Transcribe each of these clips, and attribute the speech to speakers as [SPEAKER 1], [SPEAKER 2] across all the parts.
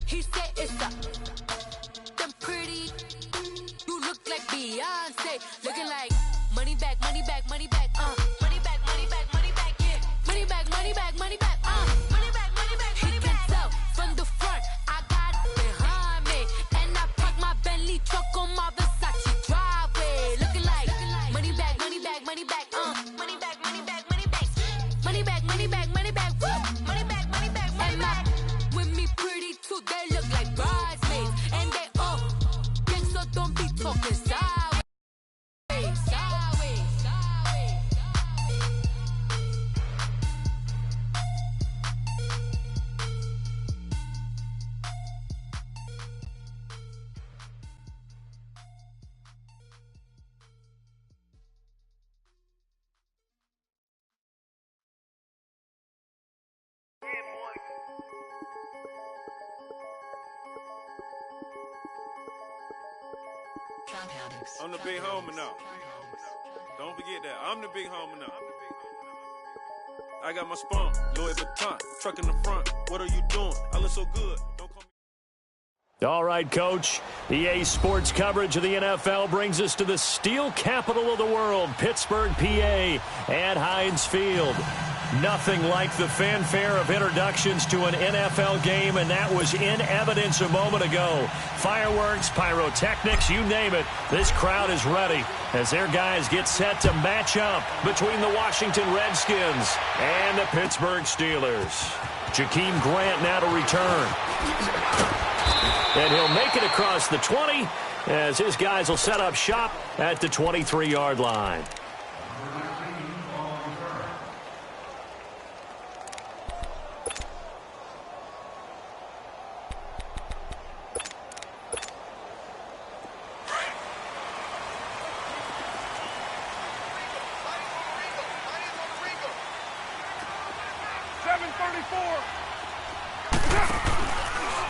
[SPEAKER 1] He said it's up. Them pretty. You look like Beyonce. Looking like money back, money back, money back. Money back, money back, money back. Yeah. Money back, money back, money back. Money back, money back, money back. He can tell from the front. I got it behind me. And I park my Bentley truck on my Versace driveway. Looking like money back, money back, money back. Money back, money back, money back. Money back, money back, money back. Money back, money back, money back. With me pretty too, they look like bridesmaids. And they all gang, so don't be talking sideways. Sideways, sideways.
[SPEAKER 2] I'm the big homie now. Don't forget that. I'm the big homie now. I got my spawn, Louis Vuitton, truck in the front. What are you doing? I look so good. Don't call me.
[SPEAKER 3] All right, Coach. EA Sports coverage of the NFL brings us to the steel capital of the world, Pittsburgh, PA, at Heinz Field. Nothing like the fanfare of introductions to an NFL game, and that was in evidence a moment ago. Fireworks, pyrotechnics, you name it. This crowd is ready as their guys get set to match up between the Washington Redskins and the Pittsburgh Steelers. Jakeem Grant now to return. And he'll make it across the 20 as his guys will set up shop at the 23-yard line.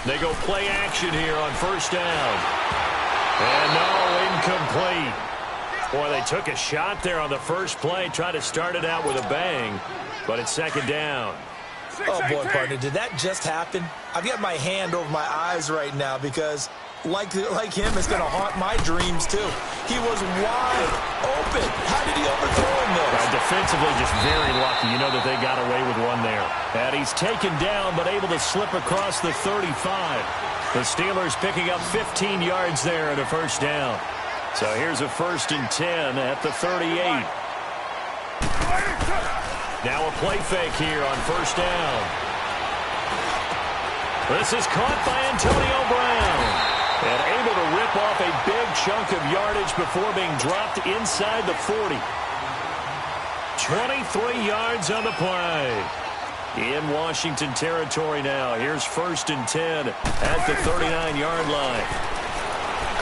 [SPEAKER 3] They go play action here on first down. And no, incomplete. Boy, they took a shot there on the first play, tried to start it out with a bang, but it's second down.
[SPEAKER 4] Oh, boy, partner, did that just happen? I've got my hand over my eyes right now because, like him, it's going to haunt my dreams, too. He was wide open. How did he overthrow him, though?
[SPEAKER 3] Defensively, just very lucky. You know that they got away with one there. And he's taken down, but able to slip across the 35. The Steelers picking up 15 yards there and a first down. So here's a 1st and 10 at the 38. Now a play fake here on first down. This is caught by Antonio Brown. And able to rip off a big chunk of yardage before being dropped inside the 40. 23 yards on the play. In Washington territory now. Here's 1st and 10 at the 39-yard line.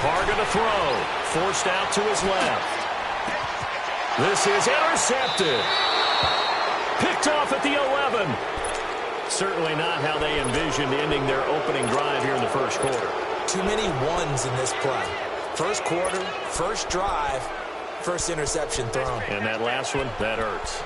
[SPEAKER 3] Carr going to throw. Forced out to his left. This is intercepted. Picked off at the 11. Certainly not how they envisioned ending their opening drive here in the first quarter.
[SPEAKER 4] Too many ones in this play. First quarter, first drive, first interception thrown.
[SPEAKER 3] And that last one, that hurts.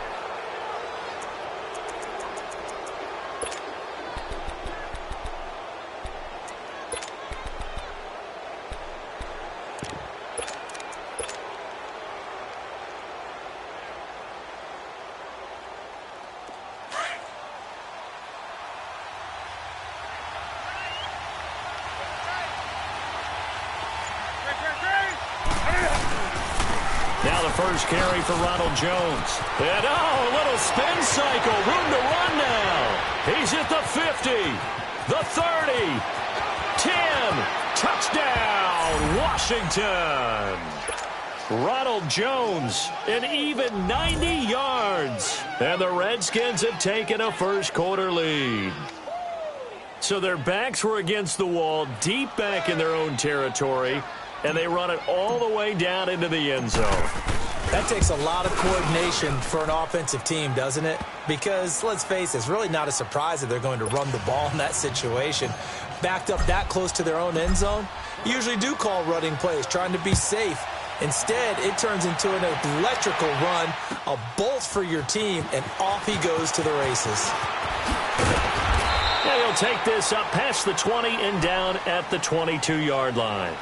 [SPEAKER 3] Now the first carry for Ronald Jones. And a little spin cycle. Room to run now. He's at the 50, the 30, 10. Touchdown, Washington. Ronald Jones, an even 90 yards. And the Redskins have taken a first quarter lead. So their backs were against the wall, deep back in their own territory, and they run it all the way down into the end zone.
[SPEAKER 4] That takes a lot of coordination for an offensive team, doesn't it? Because, let's face it, it's really not a surprise that they're going to run the ball in that situation. Backed up that close to their own end zone, you usually do call running plays, trying to be safe. Instead, it turns into an electrical run, a bolt for your team, and off he goes to the races.
[SPEAKER 3] Yeah, They'll take this up past the 20 and down at the 22-yard line.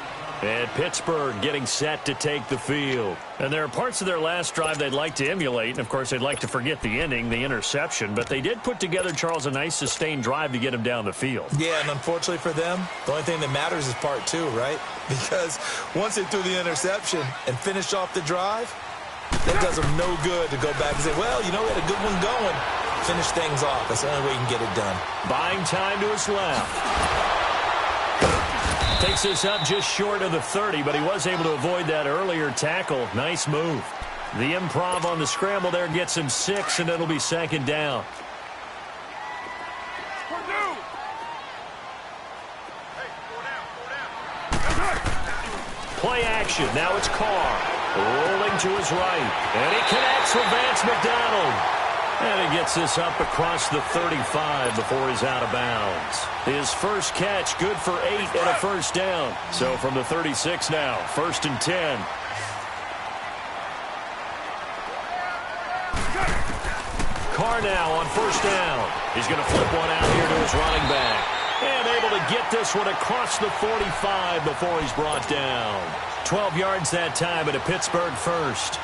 [SPEAKER 3] And Pittsburgh getting set to take the field. And there are parts of their last drive they'd like to emulate. And, of course, they'd like to forget the ending, the interception. But they did put together, Charles, a nice sustained drive to get him down the field. Yeah, and unfortunately for them, the only thing that matters is part two, right? Because once they threw the interception and finished off the drive, that does them no good to go back and say, well, you know, we had a good one going. Finish things off. That's the only way you can get it done. Buying time to his left. Takes this up just short of the 30, but he was able to avoid that earlier tackle. Nice move. The improv on the scramble there gets him 6, and it'll be second down. Play action. Now it's Carr. Rolling to his right. And he connects with Vance McDonald. And he gets this up across the 35 before he's out of bounds. His first catch, good for 8 and a first down. So from the 36 now, 1st and 10. Carr now on 1st down. He's going to flip one out here to his running back. And able to get this one across the 45 before he's brought down. 12 yards that time at a Pittsburgh first.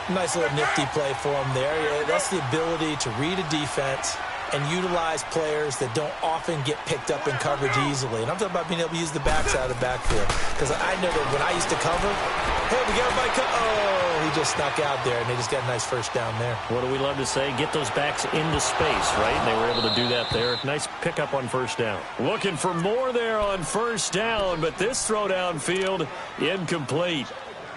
[SPEAKER 3] Nice little nifty play for him there. Yeah, that's the ability to read a defense and utilize players that don't often get picked up in coverage easily. And I'm talking about being able to use the backside of the backfield. Because I know that when I used to cover, hey, we got everybody oh, he just snuck out there, and they just got a nice first down there. What do we love to say? Get those backs into space, right? And they were able to do that there. Nice pickup on 1st down. Looking for more there on 1st down, but this throw downfield incomplete.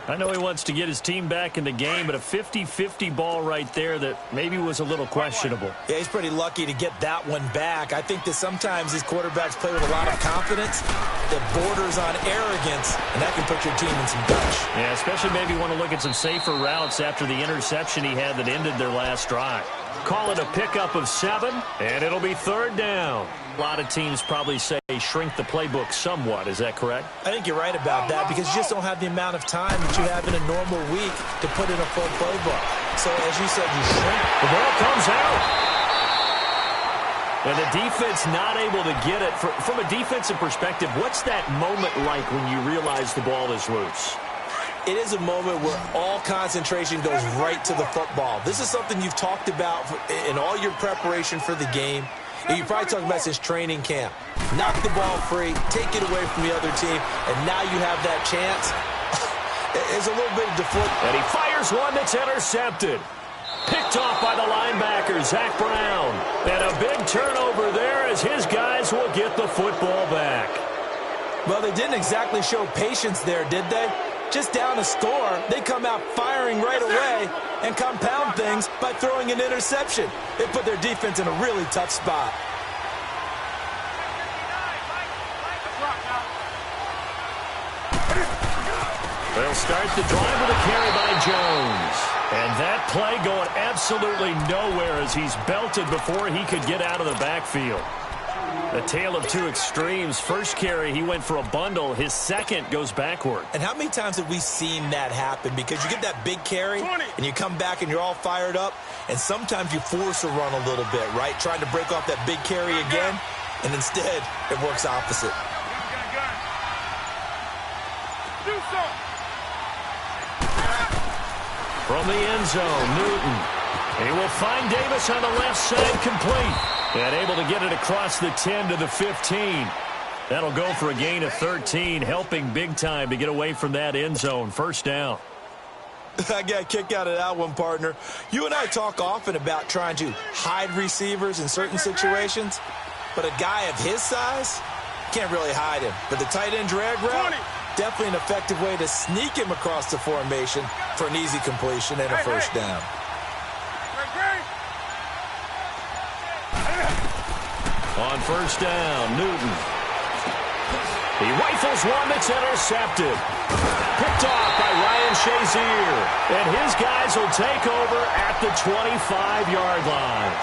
[SPEAKER 3] I know he wants to get his team back in the game, but a 50-50 ball right there that maybe was a little questionable. Yeah, he's pretty lucky to get that one back. I think that sometimes these quarterbacks play with a lot of confidence that borders on arrogance, and that can put your team in some dutch. Yeah, especially maybe want to look at some safer routes after the interception he had that ended their last drive. Call it a pickup of 7, and it'll be 3rd down. A lot of teams probably say shrink the playbook somewhat. Is that correct? I think you're right about that because you just don't have the amount of time that you have in a normal week to put in a full playbook. So, as you said, you shrink. The ball comes out. And the defense not able to get it. From a defensive perspective, what's that moment like when you realize the ball is loose? It is a moment where all concentration goes right to the football. This is something you've talked about in all your preparation for the game. And you probably talked about since training camp. Knock the ball free, take it away from the other team, and now you have that chance. It's a little bit of deflect. And he fires one that's intercepted. Picked off by the linebacker, Zach Brown. And a big turnover there as his guys will get the football back. Well, they didn't exactly show patience there, did they? Just down a score, they come out firing right away and compound things by throwing an interception. It put their defense in a really tough spot. They'll start the drive with a carry by Jones. And that play going absolutely nowhere as he's belted before he could get out of the backfield. A tale of two extremes. First carry, he went for a bundle. His second goes backward. And how many times have we seen that happen? Because you get that big carry, and you come back and you're all fired up, and sometimes you force a run a little bit, right? Trying to break off that big carry again, and instead it works opposite. From the end zone, Newton. He will find Davis on the left side, complete. And able to get it across the 10 to the 15. That'll go for a gain of 13, helping big time to get away from that end zone. First down. I got a kick out of that one, partner. You and I talk often about trying to hide receivers in certain situations, but a guy of his size can't really hide him. But the tight end drag route, definitely an effective way to sneak him across the formation for an easy completion and a first down. On first down, Newton. He rifles one that's intercepted. Picked off by Ryan Shazier. And his guys will take over at the 25-yard line.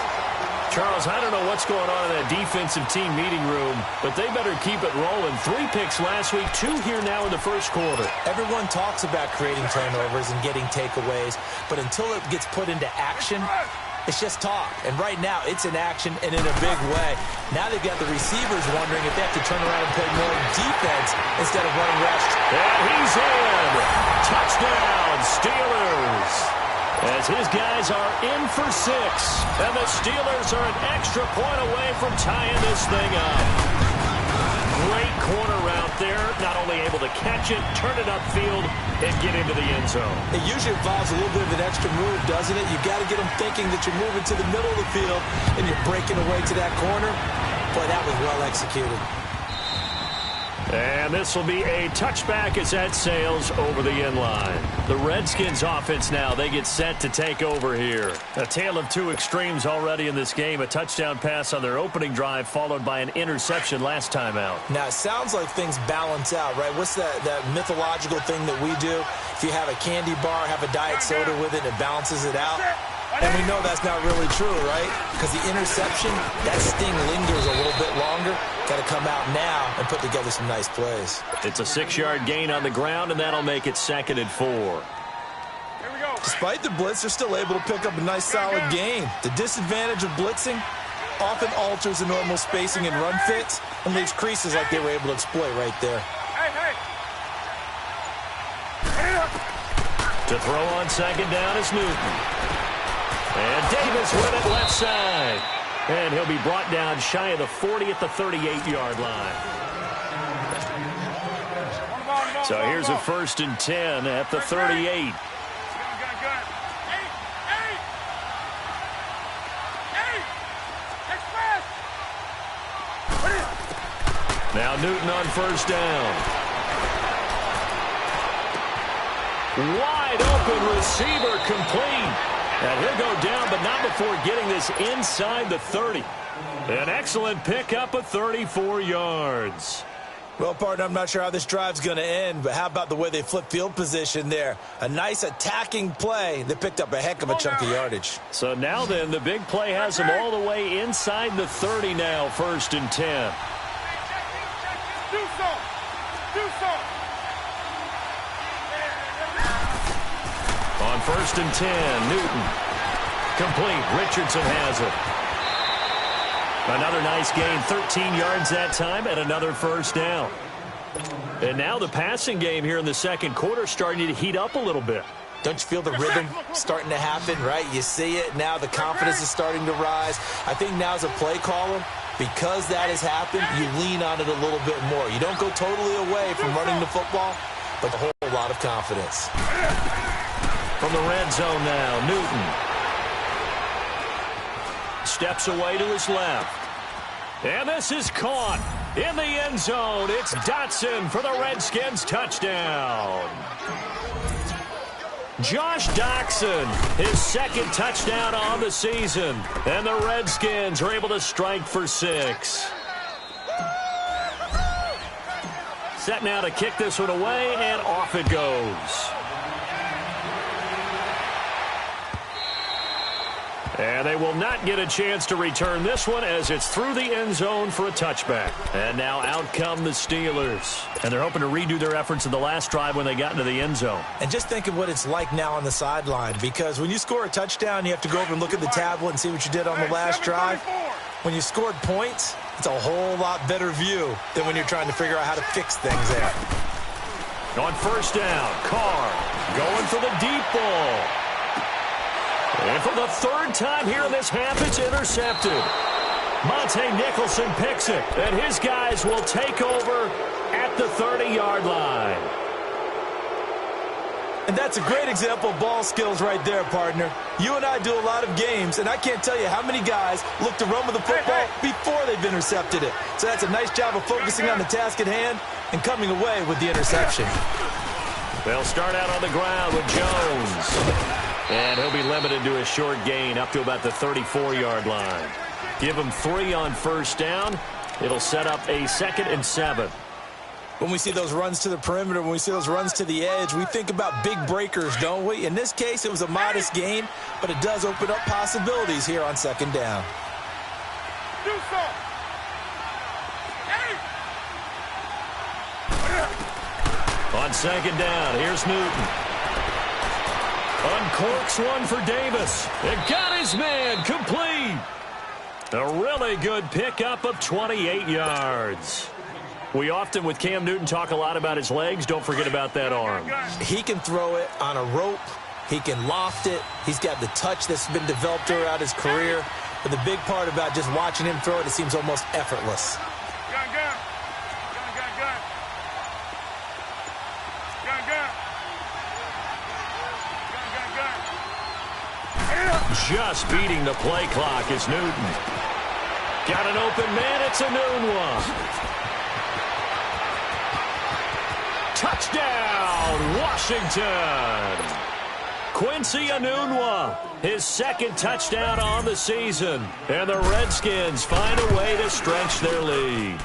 [SPEAKER 3] Charles, I don't know what's going on in that defensive team meeting room, but they better keep it rolling. 3 picks last week, 2 here now in the first quarter. Everyone talks about creating turnovers and getting takeaways, but until it gets put into action,
[SPEAKER 4] It's just talk. And right now, it's in action and in a big way. Now they've got the receivers wondering if they have to turn around and play more defense instead of running rush.
[SPEAKER 3] And he's in. Touchdown, Steelers. As his guys are in for 6. And the Steelers are an extra point away from tying this thing up. Great corner route there. Not only able to catch it, turn it upfield, and get into the end zone.
[SPEAKER 4] It usually involves a little bit of an extra move, doesn't it? You've got to get them thinking that you're moving to the middle of the field and you're breaking away to that corner. Boy, that was well executed.
[SPEAKER 3] And this will be a touchback as that sails over the end line. The Redskins offense now, they get set to take over here. A tale of two extremes already in this game. A touchdown pass on their opening drive followed by an interception last time out.
[SPEAKER 4] Now, it sounds like things balance out, right? What's that mythological thing that we do? If you have a candy bar, have a diet soda with it, and it balances it out. And we know that's not really true, right? Because the interception, that sting lingers a little bit longer. Got to come out now and put together some nice plays.
[SPEAKER 3] It's a 6-yard gain on the ground, and that'll make it 2nd and 4.
[SPEAKER 2] Here we go.
[SPEAKER 4] Despite the blitz, they're still able to pick up a nice solid gain. The disadvantage of blitzing often alters the normal spacing and run fits and leaves creases like they were able to exploit right there.
[SPEAKER 2] Hey.
[SPEAKER 3] To throw on 2nd down is Newton. And Davis with it left side. And he'll be brought down shy of the 40 at the 38-yard line. So here's a 1st and 10 at the 38. Now Newton on 1st down. Wide open receiver complete. And he'll go down, but not before getting this inside the 30. An excellent pickup of 34 yards.
[SPEAKER 4] Well, partner, I'm not sure how this drive's going to end, but how about the way they flip field position there? A nice attacking play that picked up a heck of a chunk of yardage.
[SPEAKER 3] So now then, the big play has them all the way inside the 30 now, 1st and 10.
[SPEAKER 2] Do some.
[SPEAKER 3] On 1st and 10, Newton. Complete. Richardson has it. Another nice gain, 13 yards that time, and another 1st down. And now the passing game here in the 2nd quarter starting to heat up a little bit.
[SPEAKER 4] Don't you feel the rhythm starting to happen, right? You see it now. The confidence is starting to rise. I think now as a play caller, because that has happened, you lean on it a little bit more. You don't go totally away from running the football, but a whole lot of confidence.
[SPEAKER 3] From the red zone now, Newton. Steps away to his left. And this is caught in the end zone. It's Dotson for the Redskins touchdown. Josh Doctson, his 2nd touchdown on the season. And the Redskins are able to strike for 6. Set now to kick this one away, and off it goes. And they will not get a chance to return this one as it's through the end zone for a touchback. And now out come the Steelers. And they're hoping to redo their efforts in the last drive when they got into the end zone.
[SPEAKER 4] And just think of what it's like now on the sideline, because when you score a touchdown, you have to go over and look at the tablet and see what you did on the last drive. When you scored points, it's a whole lot better view than when you're trying to figure out how to fix things there.
[SPEAKER 3] On 1st down, Carr going for the deep ball. And for the 3rd time here in this half, it's intercepted. Monte Nicholson picks it, and his guys will take over at the 30-yard line.
[SPEAKER 4] And that's a great example of ball skills right there, partner. You and I do a lot of games, and I can't tell you how many guys look to run with the football before they've intercepted it. So that's a nice job of focusing on the task at hand and coming away with the interception.
[SPEAKER 3] They'll start out on the ground with Jones. And he'll be limited to a short gain up to about the 34-yard line. Give him 3 on 1st down. It'll set up a 2nd and 7.
[SPEAKER 4] When we see those runs to the perimeter, when we see those runs to the edge, we think about big breakers, don't we? In this case, it was a modest gain, but it does open up possibilities here on 2nd down.
[SPEAKER 2] Do some.
[SPEAKER 3] On 2nd down, here's Newton. Uncorks one for Davis. It got his man complete. A really good pickup of 28 yards. We often, with Cam Newton, talk a lot about his legs. Don't forget about that arm.
[SPEAKER 4] He can throw it on a rope. He can loft it. He's got the touch that's been developed throughout his career. But the big part about just watching him throw it, it seems almost effortless.
[SPEAKER 3] Just beating the play clock is Newton. Got an open man. It's Enunwa. Touchdown, Washington. Quincy Enunwa, his second touchdown on the season. And the Redskins find a way to stretch their lead.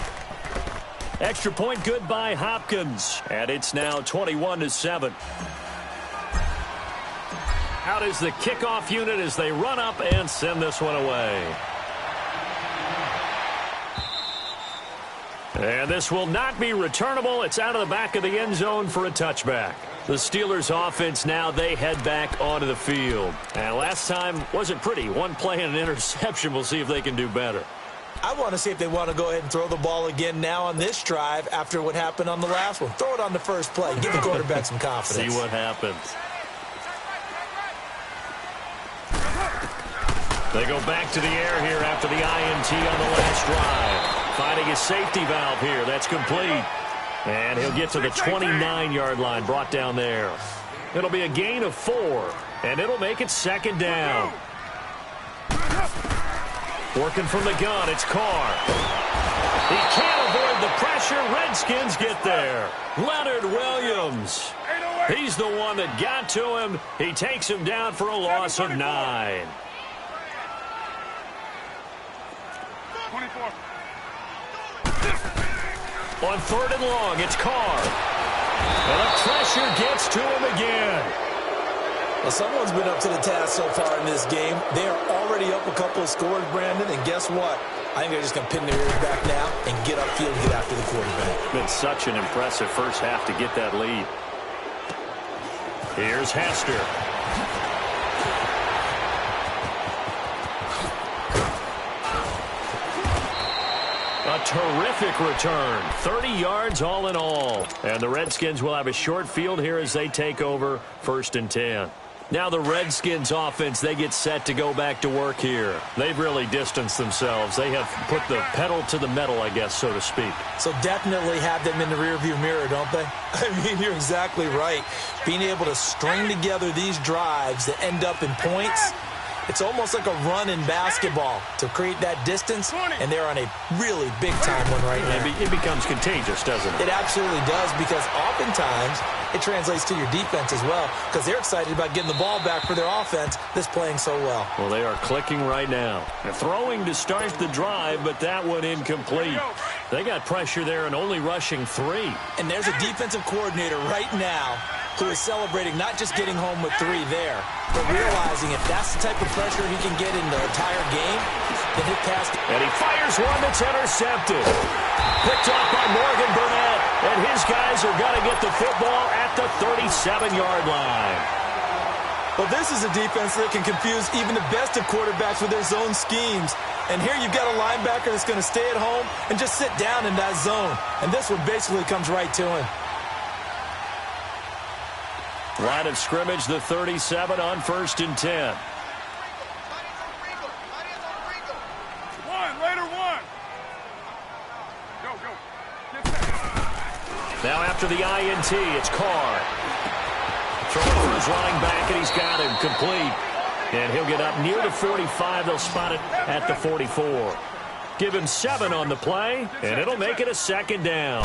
[SPEAKER 3] Extra point good by Hopkins. And it's now 21-7. Out is the kickoff unit as they run up and send this one away. And this will not be returnable. It's out of the back of the end zone for a touchback. The Steelers offense now, they head back onto the field. And last time wasn't pretty. One play and an interception. We'll see if they can do better.
[SPEAKER 4] I want to see if they want to go ahead and throw the ball again now on this drive after what happened on the last one. Throw it on the first play. Give the quarterback some confidence.
[SPEAKER 3] See what happens. They go back to the air here after the INT on the last drive. Finding his safety valve here. That's complete. And he'll get to the 29-yard line, brought down there. It'll be a gain of 4, and it'll make it second down. Working from the gun, it's Carr. He can't avoid the pressure. Redskins get there. Leonard Williams. He's the one that got to him. He takes him down for a loss of 9.
[SPEAKER 2] 24.
[SPEAKER 3] On 3rd and long, it's Carr. And the pressure gets to him again.
[SPEAKER 4] Well, someone's been up to the task so far in this game. They are already up a couple of scores, Brandon, and guess what? I think they're just going to pin their ears back now and get upfield and get after the quarterback.
[SPEAKER 3] Been such an impressive first half to get that lead. Here's Hester. A terrific return. 30 yards all in all. And the Redskins will have a short field here as they take over 1st and 10. Now the Redskins offense, they get set to go back to work here. They've really distanced themselves. They have put the pedal to the metal, I guess, so to speak.
[SPEAKER 4] So definitely have them in the rearview mirror, don't they? I mean, you're exactly right. Being able to string together these drives that end up in points, it's almost like a run in basketball to create that distance, and they're on a really big-time one right now.
[SPEAKER 3] It becomes contagious, doesn't it?
[SPEAKER 4] It absolutely does, because oftentimes it translates to your defense as well, because they're excited about getting the ball back for their offense that's playing so well.
[SPEAKER 3] Well, they are clicking right now. They're throwing to start the drive, but that one incomplete. They got pressure there and only rushing 3.
[SPEAKER 4] And there's a defensive coordinator right now who is celebrating not just getting home with 3 there, but realizing if that's the type of pressure he can get in the entire game, then he'll pass.
[SPEAKER 3] And he fires one that's intercepted. Picked off by Morgan Burnett, and his guys are going to get the football at the 37-yard line.
[SPEAKER 4] Well, this is a defense that can confuse even the best of quarterbacks with their zone schemes. And here you've got a linebacker that's going to stay at home and just sit down in that zone. And this one basically comes right to him.
[SPEAKER 3] Line of scrimmage, the 37 on 1st and 10. Now after the INT, it's Carr. Throwing for his running back, and he's got him complete. And he'll get up near the 45. They'll spot it at the 44. Give him 7 on the play, and it'll make it a second down.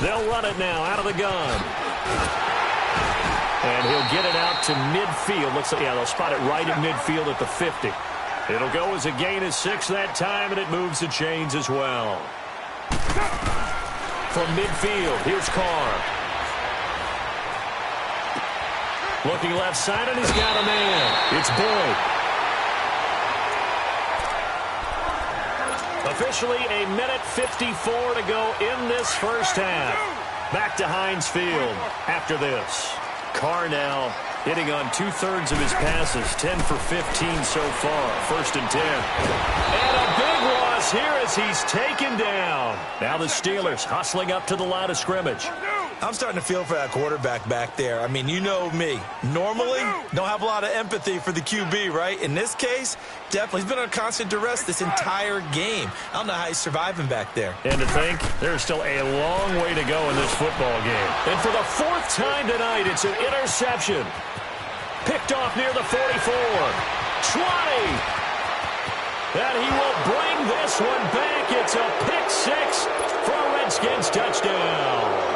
[SPEAKER 3] They'll run it now out of the gun. And he'll get it out to midfield. Looks like, yeah, they'll spot it right at midfield at the 50. It'll go as a gain of 6 that time, and it moves the chains as well. From midfield, here's Carr. Looking left side, and he's got a man. It's Boyd. Officially a minute 54 to go in this first half. Back to Heinz Field after this. Carr now hitting on 2/3 of his passes, 10 for 15 so far. 1st and 10. And a big loss here as he's taken down. Now the Steelers hustling up to the line of scrimmage.
[SPEAKER 4] I'm starting to feel for that quarterback back there. I mean, you know me. Normally, don't have a lot of empathy for the QB, right? In this case, definitely. He's been on constant duress this entire game. I don't know how he's surviving back there.
[SPEAKER 3] And to think, there's still a long way to go in this football game. And for the 4th time tonight, it's an interception. Picked off near the 44. 20. And he will bring this one back. It's a pick 6 for a Redskins touchdown.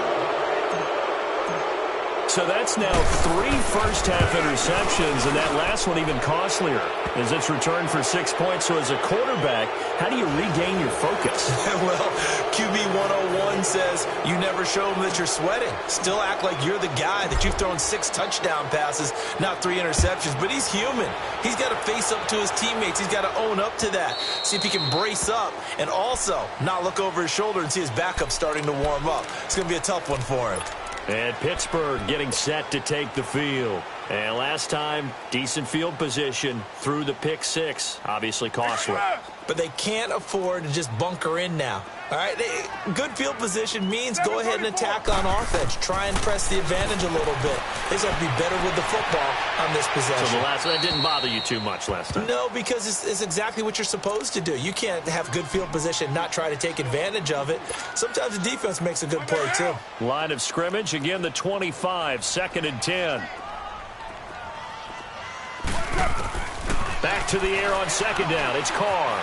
[SPEAKER 3] So that's now 3 first-half interceptions, and that last one even costlier as it's returned for 6 points. So as a quarterback, how do you regain your focus?
[SPEAKER 4] Well, QB 101 says you never show them that you're sweating. Still act like you're the guy, that you've thrown 6 touchdown passes, not 3 interceptions. But he's human. He's got to face up to his teammates. He's got to own up to that. See if he can brace up and also not look over his shoulder and see his backup starting to warm up. It's going to be a tough one for him.
[SPEAKER 3] And Pittsburgh getting set to take the field. And last time, decent field position through the pick 6. Obviously costly.
[SPEAKER 4] But they can't afford to just bunker in now. All right, good field position means go ahead and attack on offense. Try and press the advantage a little bit. They just have to be better with the football on this possession.
[SPEAKER 3] So that didn't bother you too much last time?
[SPEAKER 4] No, because it's exactly what you're supposed to do. You can't have good field position and not try to take advantage of it. Sometimes the defense makes a good play, too.
[SPEAKER 3] Line of scrimmage, again the 25, 2nd and 10. Back to the air on 2nd down. It's Carr.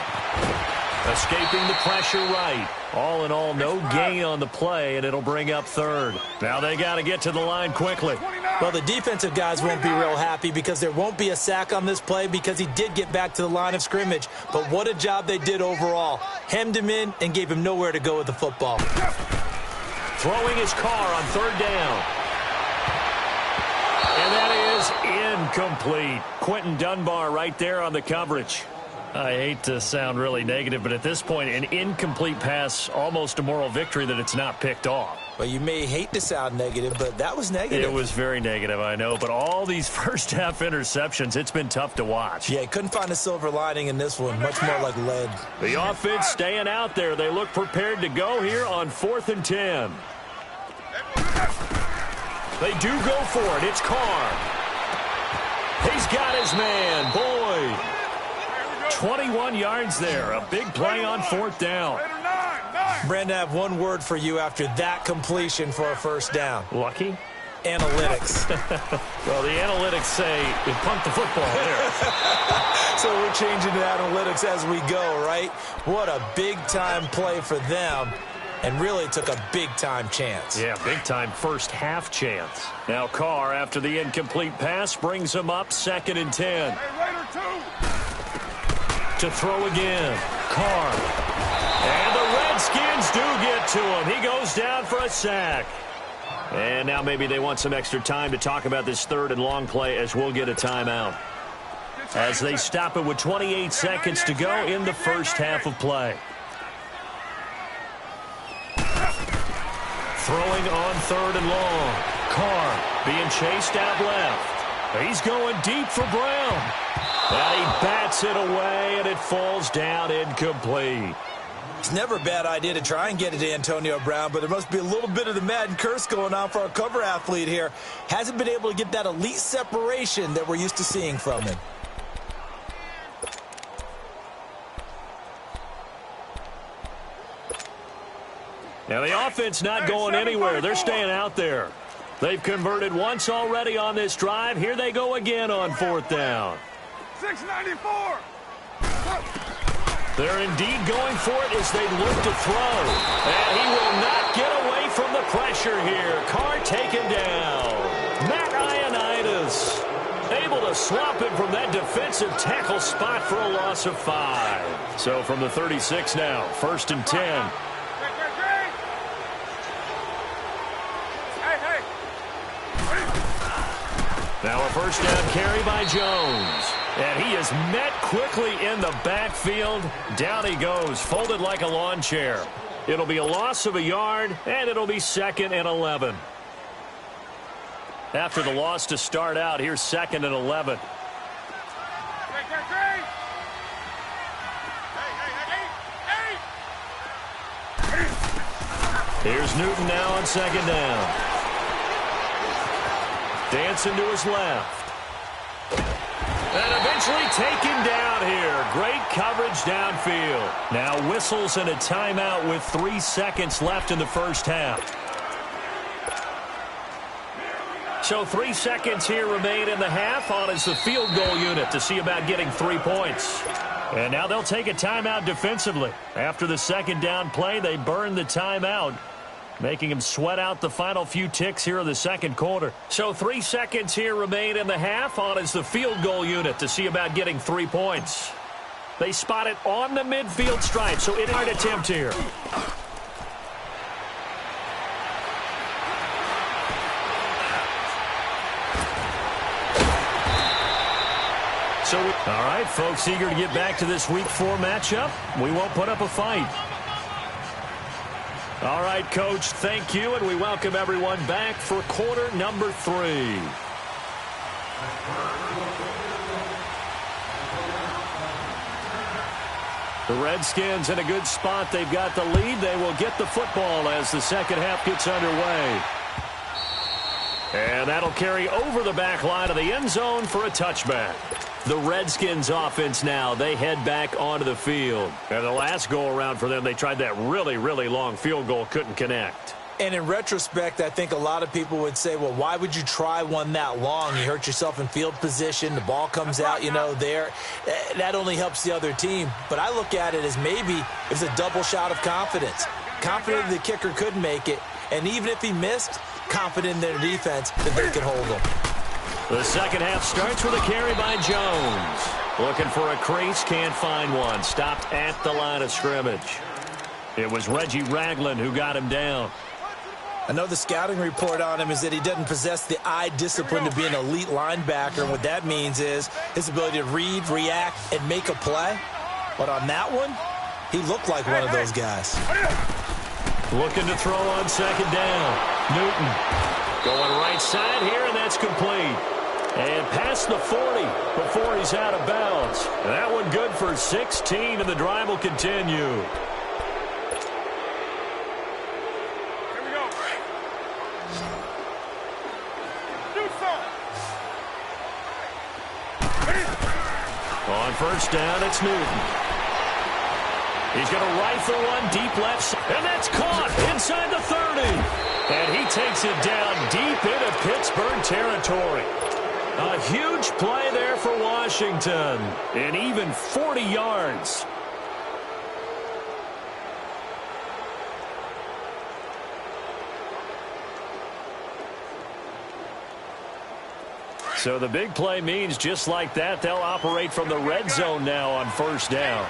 [SPEAKER 3] Escaping the pressure right. All in all, no gain on the play, and it'll bring up 3rd. Now they got to get to the line quickly.
[SPEAKER 4] Well, the defensive guys won't be real happy because there won't be a sack on this play because he did get back to the line of scrimmage. But what a job they did overall. Hemmed him in and gave him nowhere to go with the football.
[SPEAKER 3] Throwing his Carr on 3rd down. And that is incomplete. Quentin Dunbar right there on the coverage. I hate to sound really negative, but at this point, an incomplete pass, almost a moral victory that it's not picked off.
[SPEAKER 4] Well, you may hate to sound negative, but that was negative.
[SPEAKER 3] It was very negative, I know. But all these first-half interceptions, it's been tough to watch.
[SPEAKER 4] Yeah, couldn't find a silver lining in this one. Much more like lead.
[SPEAKER 3] The offense staying out there. They look prepared to go here on 4th and 10. They do go for it. It's Carr. He's got his man, Boyd. 21 yards there. A big play on 4th down.
[SPEAKER 4] Brandon, I have one word for you after that completion for a 1st down.
[SPEAKER 3] Lucky?
[SPEAKER 4] Analytics.
[SPEAKER 3] Well, the analytics say you pumped the football there.
[SPEAKER 4] So we're changing to analytics as we go, right? What a big-time play for them. And really took a big-time chance.
[SPEAKER 3] Yeah, big-time first-half chance. Now Carr, after the incomplete pass, brings him up 2nd and 10. To throw again. Carr. And the Redskins do get to him. He goes down for a sack. And now maybe they want some extra time to talk about this 3rd and long play as we'll get a timeout. As they stop it with 28 seconds to go in the first half of play. Throwing on 3rd and long. Carr being chased out left. He's going deep for Brown. And he bats it away, and it falls down incomplete.
[SPEAKER 4] It's never a bad idea to try and get it to Antonio Brown, but there must be a little bit of the Madden curse going on for our cover athlete here. Hasn't been able to get that elite separation that we're used to seeing from him.
[SPEAKER 3] Now the offense not going anywhere. They're staying out there. They've converted once already on this drive. Here they go again on 4th down.
[SPEAKER 2] 694.
[SPEAKER 3] They're indeed going for it as they look to throw. And he will not get away from the pressure here. Carr taken down. Matt Ioannidis able to swap him from that defensive tackle spot for a loss of 5. So from the 36 now, 1st and 10. Now a 1st down carry by Jones. And he is met quickly in the backfield. Down he goes, folded like a lawn chair. It'll be a loss of a yard, and it'll be 2nd and 11. After the loss to start out, here's 2nd and 11. Here's Newton now on 2nd down. Dancing to his left. And eventually taken down here. Great coverage downfield. Now whistles and a timeout with 3 seconds left in the first half. So 3 seconds here remain in the half. On is the field goal unit to see about getting 3 points. And now they'll take a timeout defensively. After the 2nd down play, they burn the timeout, making him sweat out the final few ticks here in the 2nd quarter. So 3 seconds here remain in the half. On is the field goal unit to see about getting 3 points. They spot it on the midfield stripe, so it's a hard attempt here. All right, folks, eager to get back to this Week 4 matchup. We won't put up a fight. All right, Coach, thank you, and we welcome everyone back for quarter number 3. The Redskins in a good spot. They've got the lead. They will get the football as the second half gets underway. And that'll carry over the back line of the end zone for a touchback. The Redskins offense now, they head back onto the field. And the last go-around for them, they tried that really, really long field goal, couldn't connect.
[SPEAKER 4] And in retrospect, I think a lot of people would say, well, why would you try one that long? You hurt yourself in field position. The ball comes out, there. That only helps the other team. But I look at it as maybe it's a double shot of confidence. Confident the kicker could make it. And even if he missed, confident in their defense that they could hold him.
[SPEAKER 3] The second half starts with a carry by Jones. Looking for a crease, can't find one. Stopped at the line of scrimmage. It was Reggie Ragland who got him down.
[SPEAKER 4] I know the scouting report on him is that he doesn't possess the eye discipline to be an elite linebacker. And what that means is his ability to read, react, and make a play. But on that one, he looked like one of those guys.
[SPEAKER 3] Looking to throw on 2nd down. Newton going right side here, and that's complete. And past the 40 before he's out of bounds. That one good for 16, and the drive will continue.
[SPEAKER 2] Here we go. Do something.
[SPEAKER 3] On 1st down, it's Newton. He's going to rifle one deep left side, and that's caught inside the 30. And he takes it down deep into Pittsburgh territory. A huge play there for Washington, and even 40 yards. So the big play means just like that, they'll operate from the red zone now on 1st down.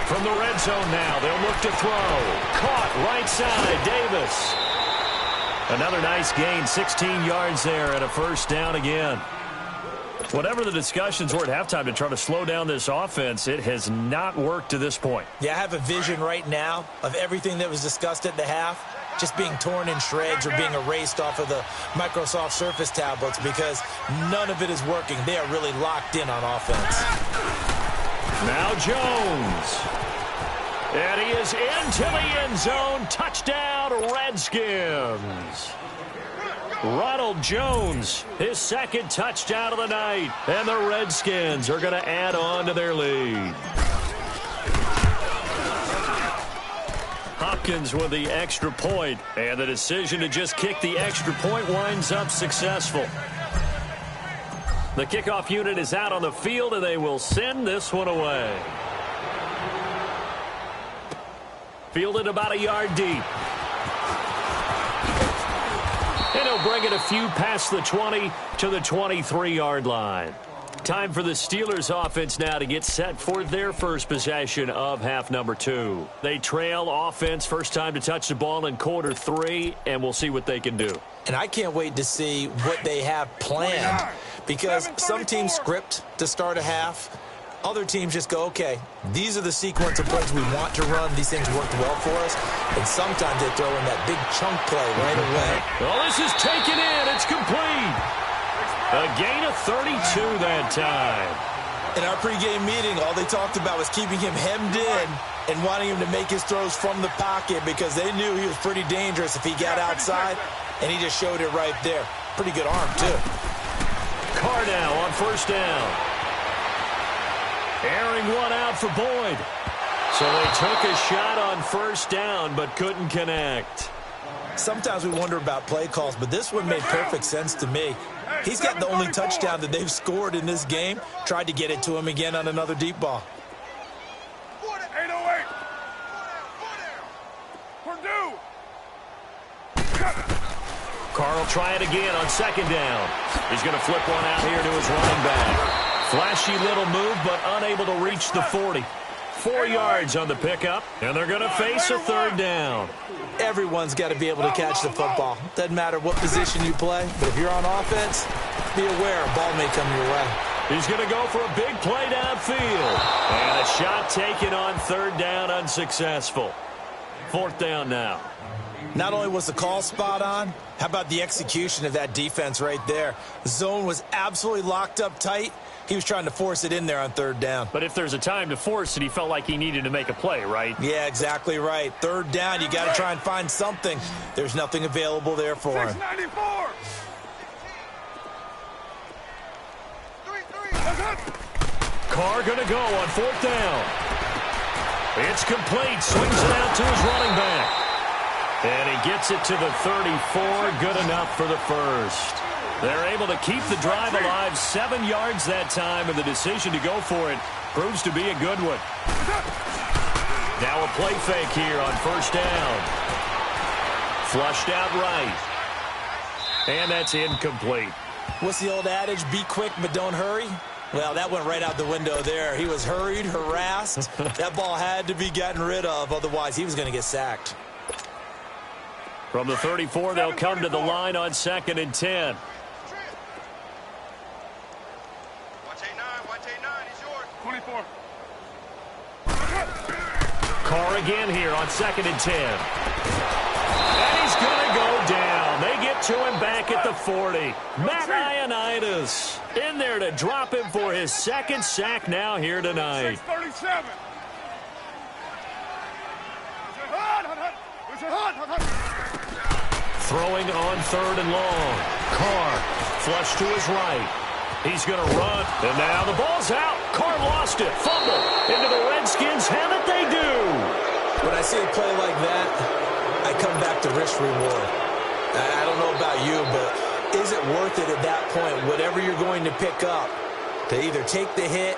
[SPEAKER 3] From the red zone now, they'll look to throw. Caught right side, Davis. Another nice gain, 16 yards there and a 1st down again. Whatever the discussions were at halftime to try to slow down this offense, it has not worked to this point.
[SPEAKER 4] Yeah, I have a vision right now of everything that was discussed at the half just being torn in shreds or being erased off of the Microsoft Surface tablets because none of it is working. They are really locked in on offense.
[SPEAKER 3] Now Jones. And he is into the end zone. Touchdown, Redskins. Ronald Jones, his 2nd touchdown of the night. And the Redskins are going to add on to their lead. Hopkins with the extra point, and the decision to just kick the extra point winds up successful. The kickoff unit is out on the field, and they will send this one away. Fielded about a yard deep. And he'll bring it a few past the 20 to the 23-yard line. Time for the Steelers offense now to get set for their first possession of half number 2. They trail offense, first time to touch the ball in quarter 3, and we'll see what they can do.
[SPEAKER 4] And I can't wait to see what they have planned because some teams script to start a half. Other teams just go, okay, these are the sequence of plays we want to run. These things worked well for us. And sometimes they throw in that big chunk play right away.
[SPEAKER 3] Well, this is taken in. It's complete. A gain of 32 that time.
[SPEAKER 4] In our pregame meeting, all they talked about was keeping him hemmed in and wanting him to make his throws from the pocket because they knew he was pretty dangerous if he got outside, and he just showed it right there. Pretty good arm, too.
[SPEAKER 3] Carr now on first down. Airing one out for Boyd. So they took a shot on first down but couldn't connect.
[SPEAKER 4] Sometimes we wonder about play calls, but this one made perfect sense to me. He's got the only touchdown that they've scored in this game. Tried to get it to him again on another deep ball.
[SPEAKER 2] 808. Purdue.
[SPEAKER 3] Carr will try it again on second down. He's going to flip one out here to his running back. Flashy little move, but unable to reach the 40. 4 yards on the pickup, and they're going to face a third down.
[SPEAKER 4] Everyone's got to be able to catch the football. Doesn't matter what position you play, but if you're on offense, be aware a ball may come your way.
[SPEAKER 3] He's going to go for a big play downfield. And a shot taken on third down, unsuccessful. Fourth down now.
[SPEAKER 4] Not only was the call spot on, how about the execution of that defense right there? The zone was absolutely locked up tight. He was trying to force it in there on third down.
[SPEAKER 3] But if there's a time to force it, he felt like he needed to make a play, right?
[SPEAKER 4] Yeah, exactly right. Third down, you got to try and find something. There's nothing available there for him.
[SPEAKER 2] 694.
[SPEAKER 3] Carr going to go on fourth down. It's complete. Swings it out to his running back. And he gets it to the 34. Good enough for the first. They're able to keep the drive alive. 7 yards that time, and the decision to go for it proves to be a good one. Now a play fake here on first down. Flushed out right. And that's incomplete.
[SPEAKER 4] What's the old adage? Be quick, but don't hurry. Well, that went right out the window there. He was hurried, harassed. That ball had to be gotten rid of. Otherwise, he was going to get sacked.
[SPEAKER 3] From the 34, they'll come to the line on 2nd and 10. Carr again here on 2nd and 10. And he's going to go down. They get to him back at the 40. Matt Ioannidis in there to drop him for his second sack now here tonight.
[SPEAKER 2] 637.
[SPEAKER 3] Throwing on third and long. Carr flush to his right. He's going to run, and now the ball's out. Carr lost it. Fumble into the Redskins. Have it, they do.
[SPEAKER 4] When I see a play like that, I come back to risk reward. I don't know about you, but is it worth it at that point, whatever you're going to pick up, to either take the hit,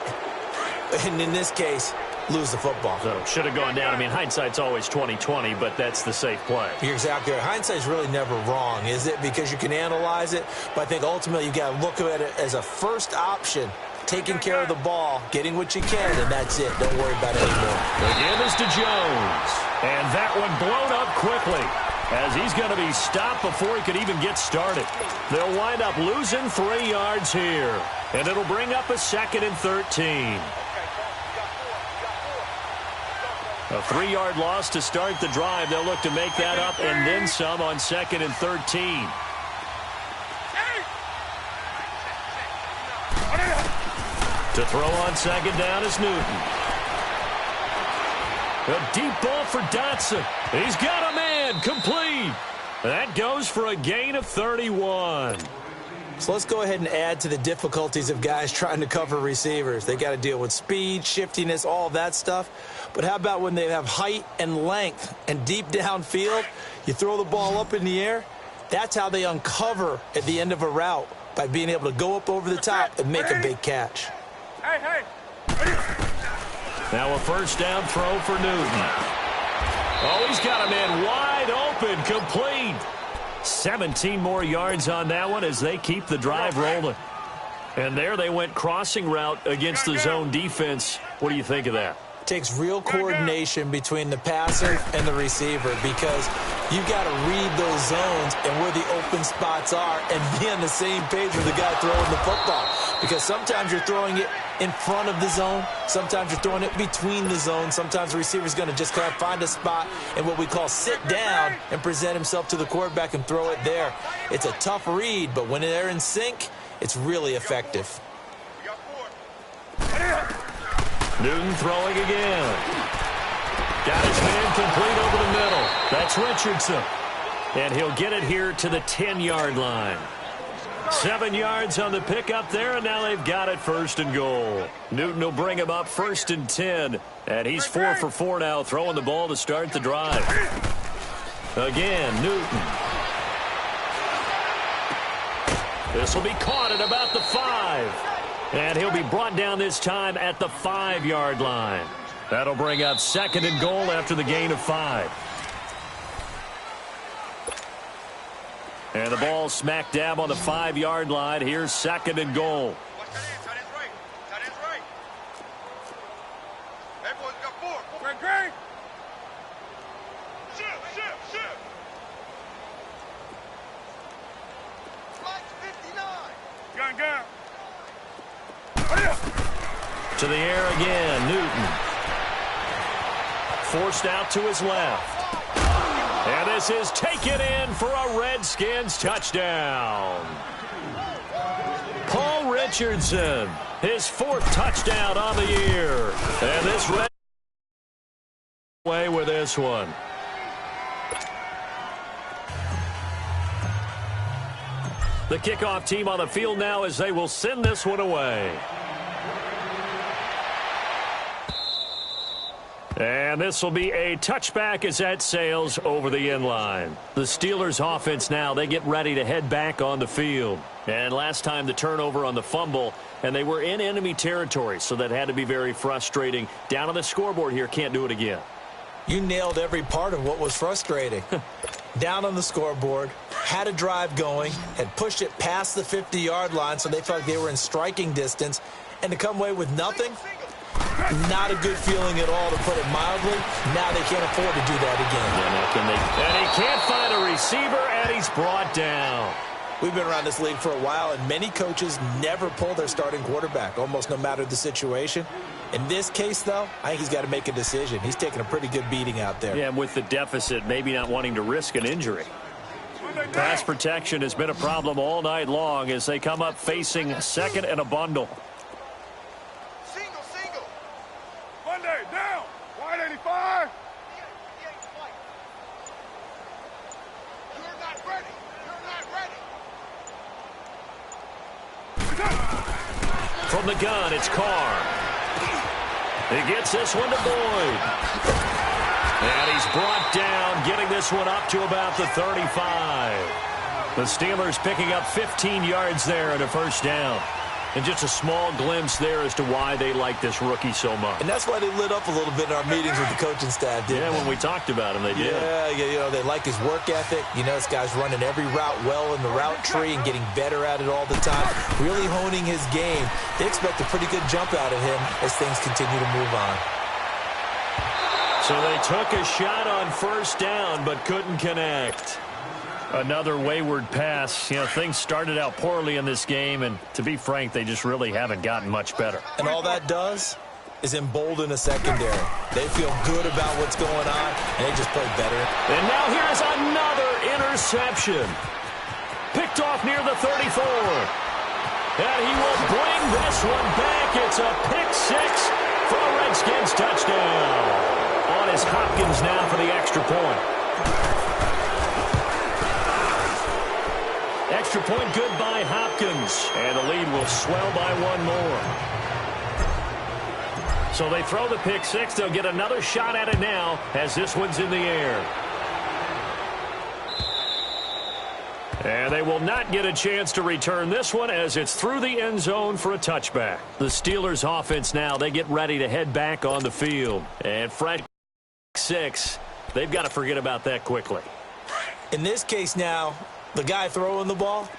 [SPEAKER 4] and in this case, lose the football?
[SPEAKER 3] So should have gone down. I mean, hindsight's always 20/20, but that's the safe play.
[SPEAKER 4] You're exactly right. Hindsight's really never wrong, is it? Because you can analyze it, but I think ultimately you got to look at it as a first option, taking care of the ball, getting what you can, and that's it. Don't worry about it anymore.
[SPEAKER 3] The give is to Jones, and that one blown up quickly as he's going to be stopped before he could even get started. They'll wind up losing 3 yards here, and it'll bring up a 2nd and 13. A 3-yard loss to start the drive. They'll look to make that up and then some on 2nd and 13. To throw on second down is Newton. A deep ball for Dotson. He's got a man. Complete. That goes for a gain of 31.
[SPEAKER 4] So let's go ahead and add to the difficulties of guys trying to cover receivers. They got to deal with speed, shiftiness, all of that stuff. But how about when they have height and length and deep downfield? You throw the ball up in the air. That's how they uncover at the end of a route, by being able to go up over the top and make a big catch.
[SPEAKER 2] Hey.
[SPEAKER 3] Now a first down throw for Newton. Oh, he's got a man wide open, complete. 17 more yards on that one as they keep the drive rolling. And there they went crossing route against the zone defense. What do you think of that?
[SPEAKER 4] takes real coordination between the passer and the receiver because you've got to read those zones and where the open spots are and be on the same page with the guy throwing the football. Because sometimes you're throwing it in front of the zone. Sometimes you're throwing it between the zones. Sometimes the receiver's going to just kind of find a spot and what we call sit down and present himself to the quarterback and throw it there. It's a tough read, but when they're in sync, it's really effective.
[SPEAKER 3] Newton throwing again. Got his man complete over the middle. That's Richardson. And he'll get it here to the 10-yard line. 7 yards on the pickup there, and now they've got it first and goal. Newton will bring him up first and 10. And he's 4 for 4 now, throwing the ball to start the drive. Again, Newton. This will be caught at about the 5. And he'll be brought down this time at the 5-yard line. That'll bring up second and goal after the gain of 5. And the ball smack dab on the 5-yard line. Here's second and goal.
[SPEAKER 5] Everyone's got 4. Great. Shift. Flight 59. Gun.
[SPEAKER 3] To the air again, Newton. Forced out to his left. And this is taken in for a Redskins touchdown. Paul Richardson, his 4th touchdown on the year. And this Red away with this one. The kickoff team on the field now as they will send this one away. And this will be a touchback as that sails over the end line. The Steelers offense now, they get ready to head back on the field. And last time the turnover on the fumble, and they were in enemy territory, so that had to be very frustrating. Down on the scoreboard here, can't do it again.
[SPEAKER 4] You nailed every part of what was frustrating. Down on the scoreboard, had a drive going, had pushed it past the 50-yard line so they felt like they were in striking distance, and to come away with nothing, not a good feeling at all, to put it mildly. Now they can't afford to do that again.
[SPEAKER 3] And he can't find a receiver, and he's brought down.
[SPEAKER 4] We've been around this league for a while, and many coaches never pull their starting quarterback, almost no matter the situation. In this case, though, I think he's got to make a decision. He's taking a pretty good beating out there.
[SPEAKER 3] Yeah, with the deficit, maybe not wanting to risk an injury. Pass protection has been a problem all night long as they come up facing second and a bundle.
[SPEAKER 5] Single. Monday, down. Wide 85. You're not ready.
[SPEAKER 3] From the gun, it's Carr. He gets this one to Boyd. And he's brought down, getting this one up to about the 35. The Steelers picking up 15 yards there and a first down. And just a small glimpse there as to why they like this rookie so much.
[SPEAKER 4] And that's why they lit up a little bit in our meetings with the coaching staff, didn't they?
[SPEAKER 3] When we talked about him, they did.
[SPEAKER 4] Yeah, they like his work ethic. You know, this guy's running every route well in the route tree and getting better at it all the time, really honing his game. They expect a pretty good jump out of him as things continue to move on.
[SPEAKER 3] So they took a shot on first down but couldn't connect. Another wayward pass. You know, things started out poorly in this game, and to be frank, they just really haven't gotten much better.
[SPEAKER 4] And all that does is embolden a secondary. They feel good about what's going on, and they just play better.
[SPEAKER 3] And now here's another interception. Picked off near the 34. And he will bring this one back. It's a pick six for a Redskins touchdown. On is Hopkins now for the extra point. Extra point good by Hopkins. And the lead will swell by one more. So they throw the pick six. They'll get another shot at it now as this one's in the air. And they will not get a chance to return this one as it's through the end zone for a touchback. The Steelers offense now, they get ready to head back on the field. And fresh six, they've got to forget about that quickly.
[SPEAKER 4] In this case now, the guy throwing the ball,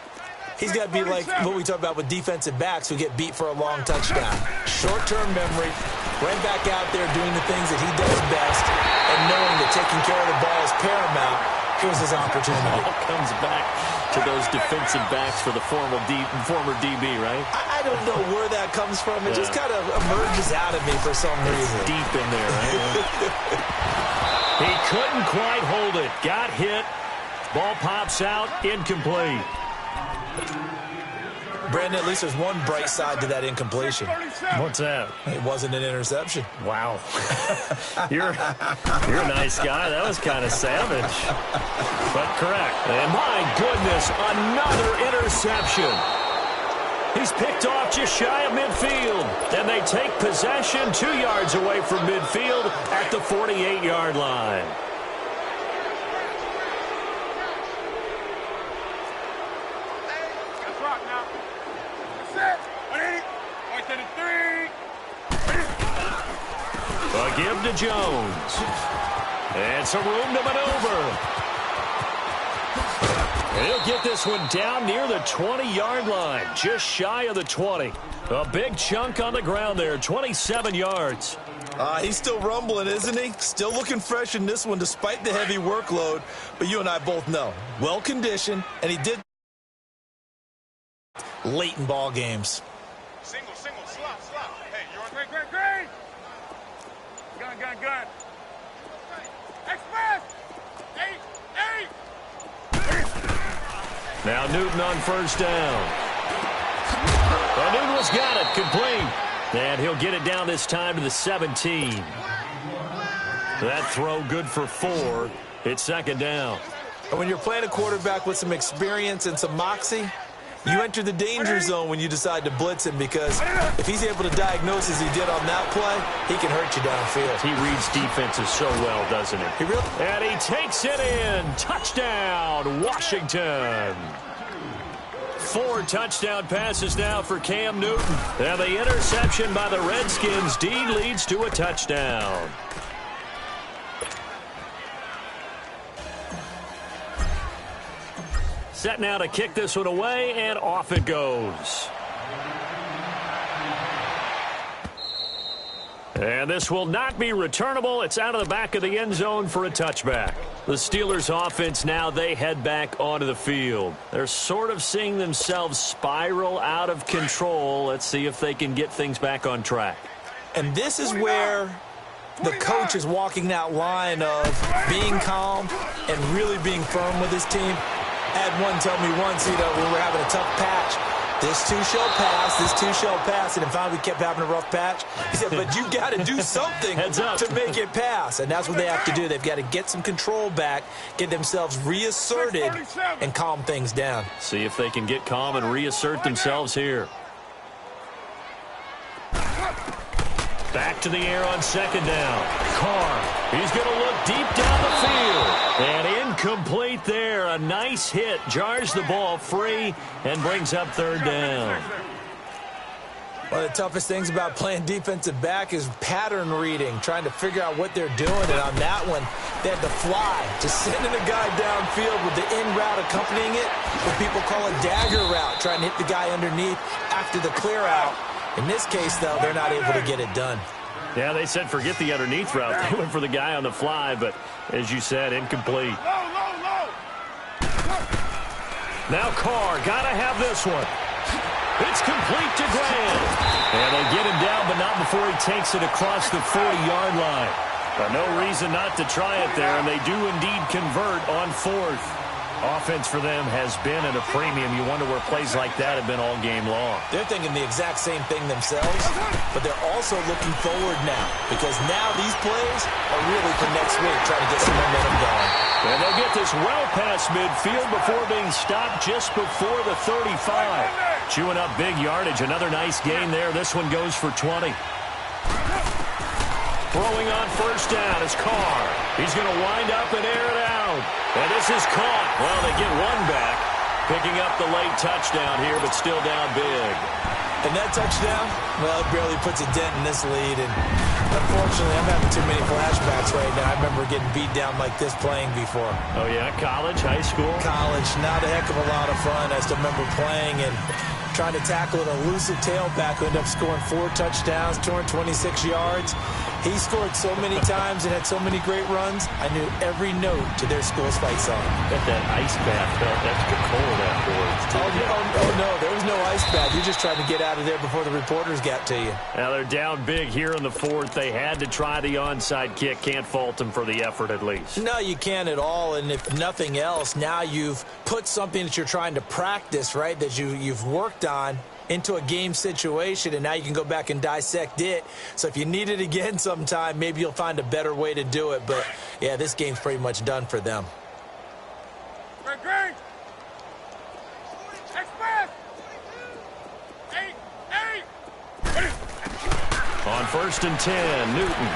[SPEAKER 4] He's got to be like what we talk about with defensive backs who get beat for a long touchdown. Short-term memory, right back out there doing the things that he does best, and knowing that taking care of the ball is paramount. Here's his opportunity.
[SPEAKER 3] It all comes back to those defensive backs for the former DB, right?
[SPEAKER 4] I don't know where that comes from. It just kind of emerges out of me for some reason.
[SPEAKER 3] Deep in there, right? He couldn't quite hold it. Got hit. Ball pops out. Incomplete.
[SPEAKER 4] Brandon, at least there's one bright side to that incompletion.
[SPEAKER 3] What's that?
[SPEAKER 4] It wasn't an interception.
[SPEAKER 3] Wow. You're a nice guy. That was kind of savage. But correct. And my goodness, another interception. He's picked off just shy of midfield. And they take possession 2 yards away from midfield at the 48-yard line. A give to Jones. And some room to maneuver. And he'll get this one down near the 20-yard line, just shy of the 20. A big chunk on the ground there, 27 yards.
[SPEAKER 4] He's still rumbling, isn't he? Still looking fresh in this one despite the heavy workload. But you and I both know, well-conditioned, and he did late in ball games.
[SPEAKER 5] Single, slop. Hey, you're on green. Gun. Express! Eight!
[SPEAKER 3] Now Newton on first down. And Newton's got it, complete. And he'll get it down this time to the 17. That throw good for 4. It's second down.
[SPEAKER 4] And when you're playing a quarterback with some experience and some moxie, you enter the danger zone when you decide to blitz him, because if he's able to diagnose as he did on that play, he can hurt you downfield.
[SPEAKER 3] He reads defenses so well, doesn't he?
[SPEAKER 4] He really.
[SPEAKER 3] And he takes it in. Touchdown, Washington. 4 touchdown passes now for Cam Newton. And the interception by the Redskins leads to a touchdown. Set now to kick this one away, and off it goes. And this will not be returnable. It's out of the back of the end zone for a touchback. The Steelers offense now, they head back onto the field. They're sort of seeing themselves spiral out of control. Let's see if they can get things back on track.
[SPEAKER 4] And this is where the coach is walking that line of being calm and really being firm with his team. I had one tell me once, we were having a tough patch. This too shall pass. And finally we kept having a rough patch. He said, but you got to do something to make it pass. And that's what they have to do. They've got to get some control back, get themselves reasserted, and calm things down.
[SPEAKER 3] See if they can get calm and reassert themselves here. Back to the air on second down. Carr, he's going to look deep down the field. And incomplete there. A nice hit. Jars the ball free and brings up third down.
[SPEAKER 4] One of the toughest things about playing defensive back is pattern reading, trying to figure out what they're doing. And on that one, they had to fly, just sending a guy downfield with the in route accompanying it, what people call a dagger route, trying to hit the guy underneath after the clear out. In this case, though, they're not able to get it done.
[SPEAKER 3] Yeah, they said forget the underneath route. They went for the guy on the fly, but as you said, incomplete.
[SPEAKER 5] Low.
[SPEAKER 3] Now Carr, got to have this one. It's complete to Graham. And they get him down, but not before he takes it across the 40-yard line. No reason not to try it there, and they do indeed convert on fourth. Offense for them has been at a premium. You wonder where plays like that have been all game long.
[SPEAKER 4] They're thinking the exact same thing themselves, but they're also looking forward now, because now these plays are really for next week, trying to get some momentum going.
[SPEAKER 3] And they'll get this well past midfield before being stopped just before the 35. Chewing up big yardage. Another nice gain there. This one goes for 20. Throwing on first down is Carr. He's going to wind up and air it out. And this is caught. Well, they get one back. Picking up the late touchdown here, but still down big.
[SPEAKER 4] And that touchdown, well, it barely puts a dent in this lead. And unfortunately, I'm having too many flashbacks right now. I remember getting beat down like this playing before.
[SPEAKER 3] Oh, yeah? College, high school?
[SPEAKER 4] College, not a heck of a lot of fun. I still remember playing and trying to tackle an elusive tailback who ended up scoring 4 touchdowns, 226 yards. He scored so many times and had so many great runs, I knew every note to their school's fight song.
[SPEAKER 3] Bet that ice bath felt extra cold afterwards.
[SPEAKER 4] Oh, no, there was no ice bath. You just tried to get out of there before the reporters got to you.
[SPEAKER 3] Now they're down big here in the 4th. They had to try the onside kick. Can't fault them for the effort at least.
[SPEAKER 4] No, you can't at all. And if nothing else, now you've put something that you're trying to practice, right, that you've worked on into a game situation, and now you can go back and dissect it. So if you need it again sometime, maybe you'll find a better way to do it. But, yeah, this game's pretty much done for them.
[SPEAKER 5] Greg! Express! 8!
[SPEAKER 3] On 1st and 10, Newton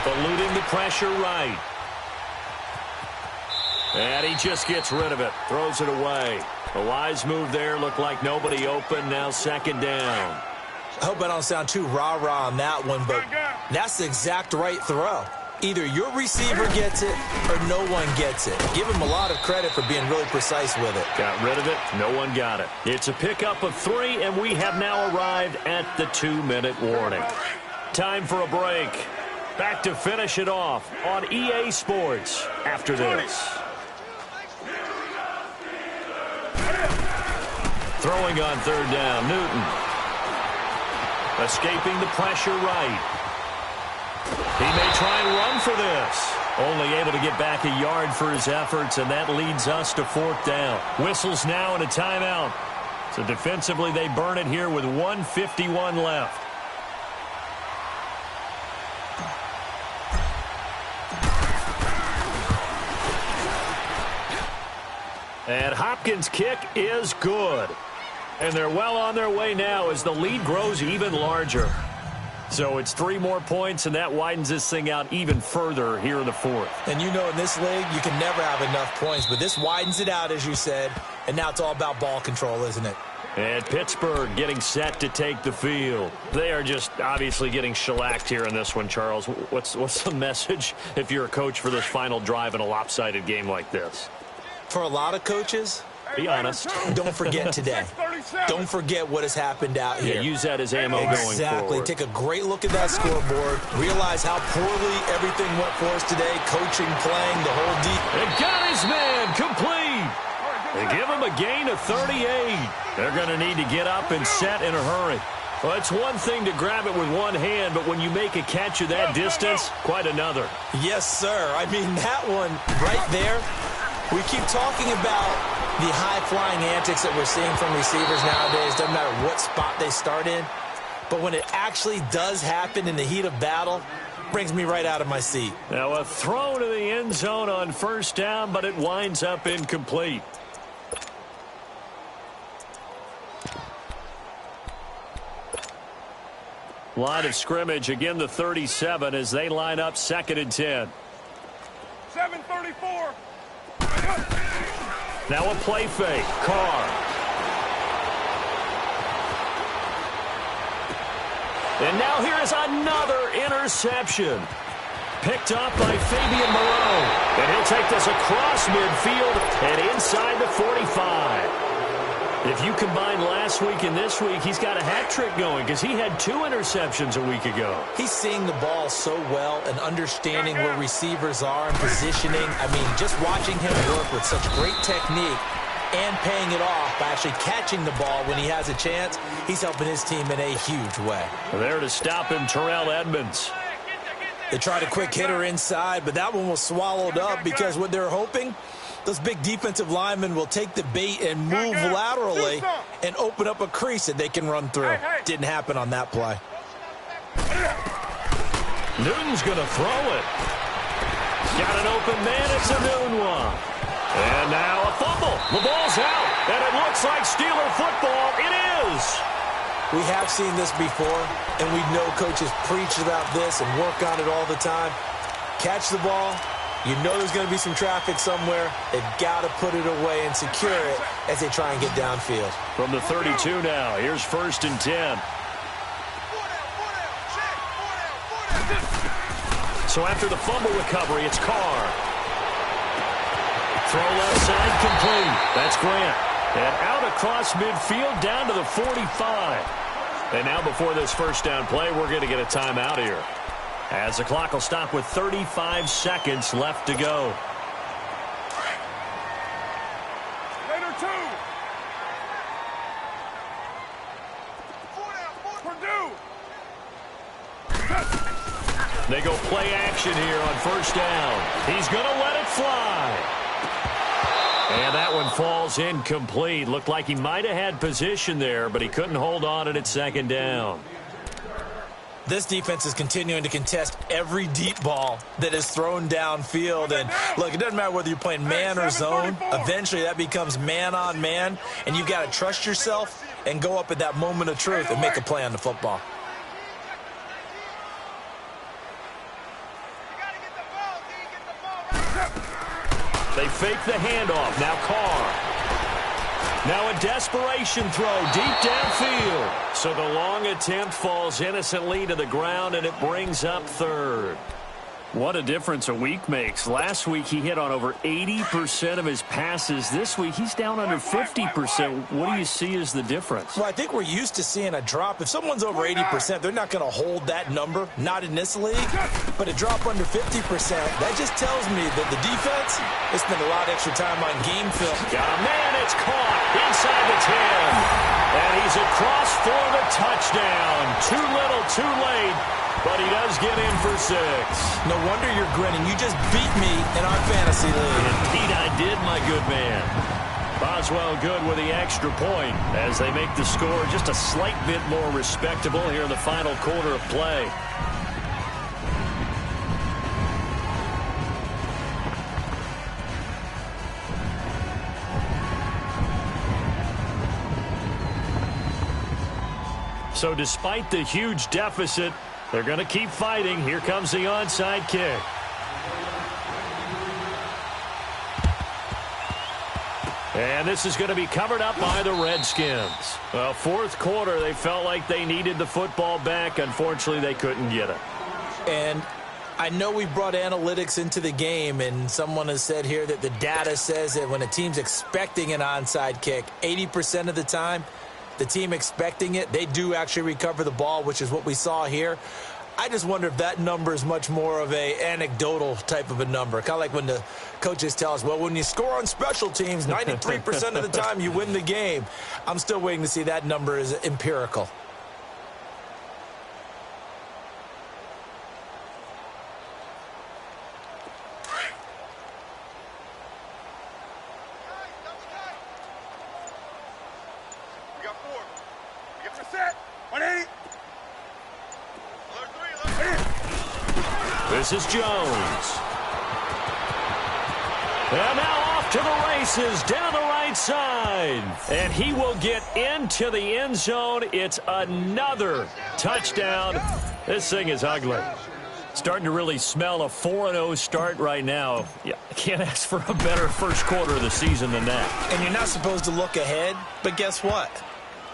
[SPEAKER 3] eluding the pressure right. And he just gets rid of it, throws it away. A wise move there, looked like nobody open, now 2nd down.
[SPEAKER 4] I hope I don't sound too rah-rah on that one, but that's the exact right throw. Either your receiver gets it or no one gets it. Give him a lot of credit for being really precise with it.
[SPEAKER 3] Got rid of it, no one got it. It's a pickup of 3, and we have now arrived at the 2-minute warning. Time for a break. Back to finish it off on EA Sports after this. Throwing on 3rd down, Newton. Escaping the pressure right. He may try and run for this. Only able to get back a yard for his efforts, and that leads us to 4th down. Whistles now and a timeout. So defensively, they burn it here with 1:51 left. And Hopkins' kick is good. And they're well on their way now as the lead grows even larger. So it's 3 more points, and that widens this thing out even further here in the 4th.
[SPEAKER 4] And you know in this league, you can never have enough points, but this widens it out, as you said, and now it's all about ball control, isn't it?
[SPEAKER 3] And Pittsburgh getting set to take the field. They are just obviously getting shellacked here in this one, Charles. What's the message if you're a coach for this final drive in a lopsided game like this?
[SPEAKER 4] For a lot of coaches,
[SPEAKER 3] be honest.
[SPEAKER 4] Don't forget today. Don't forget what has happened out here.
[SPEAKER 3] Yeah, use that as ammo going forward.
[SPEAKER 4] Exactly. Take a great look at that scoreboard. Realize how poorly everything went for us today. Coaching, playing, the whole deep.
[SPEAKER 3] They got his man complete. They give him a gain of 38. They're going to need to get up and set in a hurry. Well, it's one thing to grab it with one hand, but when you make a catch of that distance, quite another.
[SPEAKER 4] Yes, sir. I mean, that one right there, we keep talking about the high-flying antics that we're seeing from receivers nowadays. Doesn't matter what spot they start in. But when it actually does happen in the heat of battle, brings me right out of my seat.
[SPEAKER 3] Now a throw to the end zone on 1st down, but it winds up incomplete. Line of scrimmage, again the 37 as they line up 2nd and 10.
[SPEAKER 5] 7:34.
[SPEAKER 3] Now a play fake. Carr. And now here is another interception. Picked up by Fabian Moreau. And he'll take this across midfield and inside the 45. If you combine last week and this week, he's got a hat trick going because he had 2 interceptions a week ago.
[SPEAKER 4] He's seeing the ball so well and understanding where receivers are and positioning. I mean, just watching him work with such great technique and paying it off by actually catching the ball when he has a chance, he's helping his team in a huge way.
[SPEAKER 3] There to stop him, Terrell Edmonds.
[SPEAKER 4] They tried a quick hitter inside, but that one was swallowed up because what they're hoping, those big defensive linemen will take the bait and move laterally and open up a crease that they can run through. Didn't happen on that play.
[SPEAKER 3] Newton's going to throw it. Got an open man. It's a Newton one. And now a fumble. The ball's out. And it looks like Steeler football. It is.
[SPEAKER 4] We have seen this before, and we know coaches preach about this and work on it all the time. Catch the ball, You know there's going to be some traffic somewhere. They've got to put it away and secure it as they try and get downfield.
[SPEAKER 3] From the 32 now, here's 1st and 10. So after the fumble recovery, it's Carr. Throw left side complete. That's Grant. And out across midfield down to the 45. And now before this first down play, we're going to get a timeout here, as the clock will stop with 35 seconds left to go.
[SPEAKER 5] Later, 2. Purdue.
[SPEAKER 3] They go play action here on 1st down. He's going to let it fly. And that one falls incomplete. Looked like he might have had position there, but he couldn't hold on at 2nd down.
[SPEAKER 4] This defense is continuing to contest every deep ball that is thrown downfield. And, look, it doesn't matter whether you're playing man or zone. Eventually, that becomes man-on-man, and you've got to trust yourself and go up at that moment of truth and make a play on the football.
[SPEAKER 3] They fake the handoff. Now Carr. Now a desperation throw deep downfield. So the long attempt falls innocently to the ground, and it brings up 3rd. What a difference a week makes. Last week he hit on over 80% of his passes. This week he's down under 50%. What do you see as the difference?
[SPEAKER 4] Well, I think we're used to seeing a drop. If someone's over 80%, they're not going to hold that number, not in this league. But a drop under 50%, that just tells me that the defense has spent a lot of extra time on game film.
[SPEAKER 3] Got a man, it's caught inside the 10. And he's across for the touchdown. Too little, too late. But he does get in for 6.
[SPEAKER 4] No wonder you're grinning. You just beat me in our fantasy league.
[SPEAKER 3] Indeed I did, my good man. Boswell good with the extra point as they make the score just a slight bit more respectable here in the final quarter of play. So despite the huge deficit, they're going to keep fighting. Here comes the onside kick. And this is going to be covered up by the Redskins. Well, 4th quarter, they felt like they needed the football back. Unfortunately, they couldn't get it.
[SPEAKER 4] And I know we brought analytics into the game, and someone has said here that the data says that when a team's expecting an onside kick, 80% of the time, the team expecting it, they do actually recover the ball, which is what we saw here. I just wonder if that number is much more of a anecdotal type of a number. Kind of like when the coaches tell us, well, when you score on special teams, 93% of the time you win the game. I'm still waiting to see that number is empirical.
[SPEAKER 3] This is Jones. And now off to the races down the right side. And he will get into the end zone. It's another touchdown. This thing is ugly. Starting to really smell a 4-0 start right now. Yeah, I can't ask for a better first quarter of the season than that.
[SPEAKER 4] And you're not supposed to look ahead, but guess what?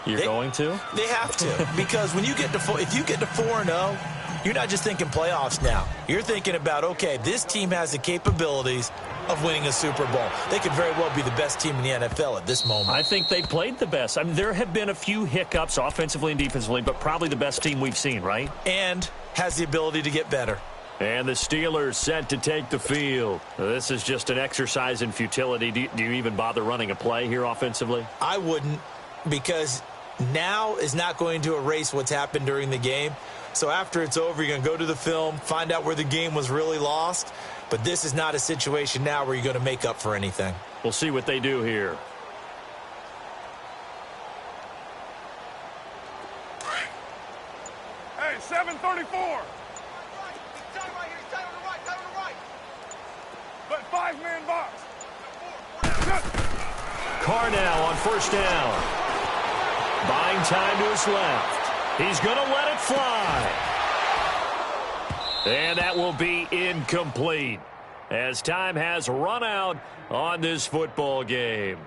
[SPEAKER 3] You're going to?
[SPEAKER 4] They have to. Because when you get to if you get to 4-0, you're not just thinking playoffs now. You're thinking about, okay, this team has the capabilities of winning a Super Bowl. They could very well be the best team in the NFL at this moment.
[SPEAKER 3] I think they played the best. I mean, there have been a few hiccups offensively and defensively, but probably the best team we've seen, right?
[SPEAKER 4] And has the ability to get better.
[SPEAKER 3] And the Steelers set to take the field. This is just an exercise in futility. Do you even bother running a play here offensively?
[SPEAKER 4] I wouldn't, because now is not going to erase what's happened during the game. So after it's over, you're going to go to the film, find out where the game was really lost. But this is not a situation now where you're going to make up for anything.
[SPEAKER 3] We'll see what they do here.
[SPEAKER 5] Hey, 734. But 5-man box.
[SPEAKER 3] Carr now on 1st down. Buying time to his left. He's going to let it fly. And that will be incomplete. as time has run out on this football game.